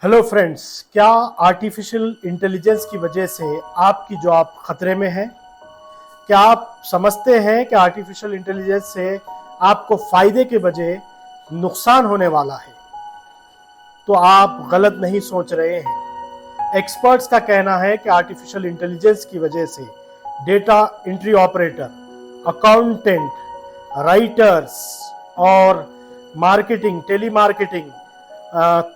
Hello friends, क्या artificial intelligence की वजह से आपकी जॉब खतरे में है? क्या आप समझते हैं कि आर्टिफिशियल इंटेलिजेंस से आपको फायदे के बजाय नुकसान होने वाला है? तो आप गलत नहीं सोच रहे हैं। एक्सपर्ट्स का कहना है कि आर्टिफिशियल इंटेलिजेंस की वजह से data entry operator, accountant, writers और marketing, tele marketing,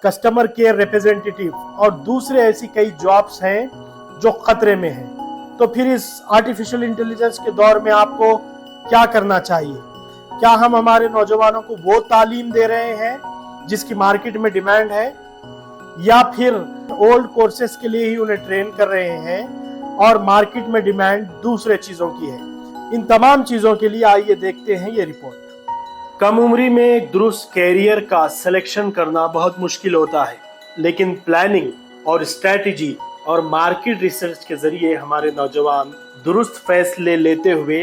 customer care representative और दूसरे ऐसी कई जॉब्स हैं जो खतरे में हैं। तो फिर इस आर्टिफिशियल इंटेलिजेंस के दौर में आपको क्या करना चाहिए? क्या हम हमारे नौजवानों को वो तालीम दे रहे हैं जिसकी मार्केट में डिमांड है, या फिर ओल्ड कोर्सेस के लिए ही उन्हें ट्रेन कर रहे हैं और मार्केट में डिमांड दूसरे चीजों की है? इन तमाम चीजों के लिए आइए देखते हैं ये रिपोर्ट। कम उम्री में एक दुरुस्त कैरियर का सिलेक्शन करना बहुत मुश्किल होता है, लेकिन प्लानिंग और स्ट्रेटजी और मार्केट रिसर्च के जरिए हमारे नौजवान दुरुस्त फैसले लेते हुए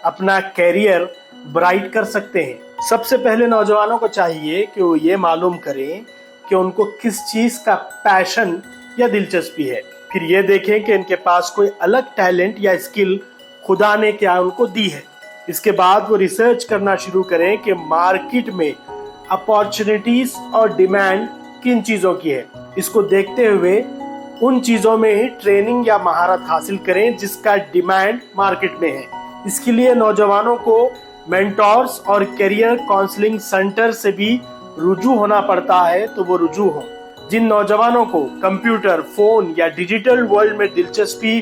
अपना कैरियर ब्राइट कर सकते हैं। सबसे पहले नौजवानों को चाहिए कि वो ये मालूम करें कि उनको किस चीज का पैशन या दिलचस्पी है। फिर ये देखें कि इनके पास कोई अलग टैलेंट या स्किल खुदा ने क्या उनको दी है। इसके बाद वो रिसर्च करना शुरू करें कि मार्केट में अपॉर्चुनिटीज और डिमांड किन चीजों की है। इसको देखते हुए उन चीजों में ही ट्रेनिंग या महारत हासिल करें जिसका डिमांड मार्केट में है। इसके लिए नौजवानों को मेंटोर्स और करियर काउंसलिंग सेंटर से भी रुजू होना पड़ता है, तो वो रुजू हो। जिन नौजवानों को कंप्यूटर, फोन या डिजिटल वर्ल्ड में दिलचस्पी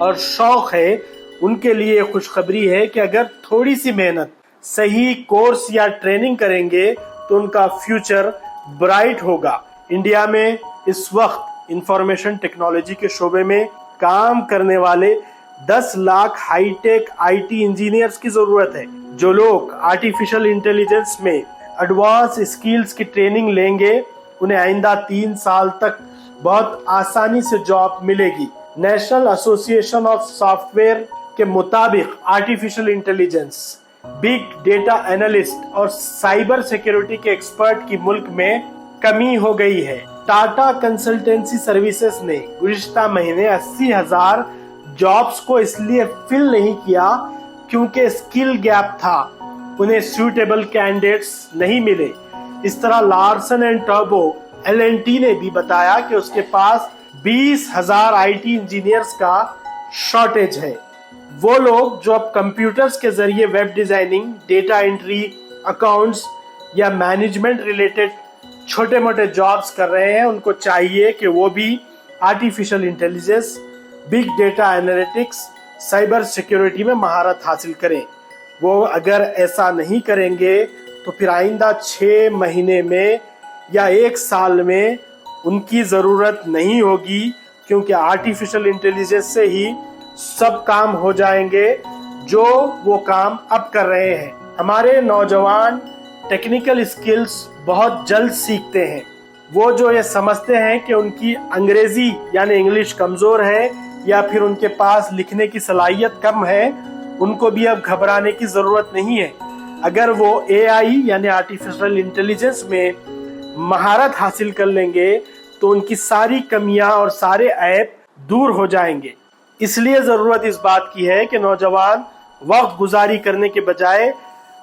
और शौक है, उनके लिए खुशखबरी है कि अगर थोड़ी सी मेहनत, सही कोर्स या ट्रेनिंग करेंगे तो उनका फ्यूचर ब्राइट होगा। इंडिया में इस वक्त इंफॉर्मेशन टेक्नोलॉजी के शोबे में काम करने वाले 10 लाख हाईटेक आईटी इंजीनियर्स की जरूरत है। जो लोग आर्टिफिशियल इंटेलिजेंस में एडवांस स्किल्स की ट्रेनिंग लेंगे, उन्हें आइंदा 3 साल तक बहुत आसानी से जॉब मिलेगी। नेशनल एसोसिएशन ऑफ सॉफ्टवेयर के मुताबिक artificial intelligence, big data analyst और साइबर सिक्योरिटी के एक्सपर्ट की मुल्क में कमी हो गई है। टाटा कंसल्टेंसी सर्विसेज ने गुज़िश्ता महीने 80,000 जॉब्स को इसलिए फिल नहीं किया क्योंकि स्किल गैप था, उन्हें सूटेबल कैंडिडेट्स नहीं मिले। इस तरह लार्सन एंड टर्बो LNT ने भी बताया कि उसके पास 20,000 IT इंजीनियर्स का शॉर्टेज है। वो लोग जो अब कंप्यूटर्स के जरिए web designing, data entry, accounts या मैनेजमेंट रिलेटेड छोटे मोटे जॉब्स कर रहे हैं, उनको चाहिए कि वो भी artificial intelligence, big data analytics, cyber security में महारत हासिल करें। वो अगर ऐसा नहीं करेंगे तो फिर आइंदा 6 महीने में या 1 साल में उनकी ज़रूरत नहीं होगी, क्योंकि आर्टिफिशियल इंटेलिजेंस से ही सब काम हो जाएंगे जो वो काम अब कर रहे हैं। हमारे नौजवान टेक्निकल स्किल्स बहुत जल्द सीखते हैं। वो जो ये समझते हैं कि उनकी अंग्रेजी यानी इंग्लिश कमज़ोर है या फिर उनके पास लिखने की सलाहियत कम है, उनको भी अब घबराने की ज़रूरत नहीं है। अगर वो AI यानी आर्टिफिशियल इंटेलिजेंस में महारत हासिल कर लेंगे तो उनकी सारी कमियां और सारे ऐप दूर हो जाएंगे। इसलिए ज़रूरत इस बात की है कि नौजवान वक्त गुजारी करने के बजाय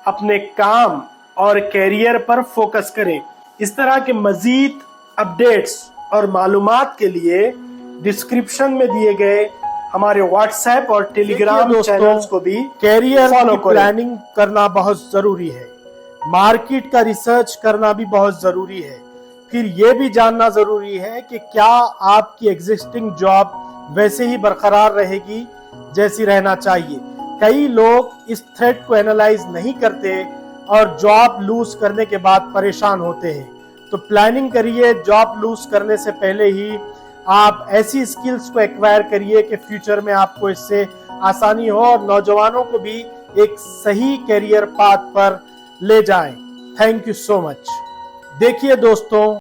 अपने काम और कैरियर पर फोकस करें। इस तरह के मजीद अपडेट्स और मालूमात के लिए डिस्क्रिप्शन में दिए गए हमारे व्हाट्सएप और टेलीग्राम चैनल्स को भी कैरियर की प्लानिंग करना बहुत जरूरी है। मार्केट का रिसर्च करना भी बहुत जरूरी है। फिर यह भी जानना जरूरी है कि क्या आपकी एग्जिस्टिंग जॉब वैसे ही बरकरार रहेगी जैसी रहना चाहिए। कई लोग इस थ्रेट को एनालाइज नहीं करते और जॉब लूज करने के बाद परेशान होते हैं। तो प्लानिंग करिए, जॉब लूज करने से पहले ही आप ऐसी स्किल्स को एक्वायर करिए कि फ्यूचर में आपको इससे आसानी हो और नौजवानों को भी एक सही कैरियर पाथ पर ले जाएं। Thank you so much. देखिए दोस्तों,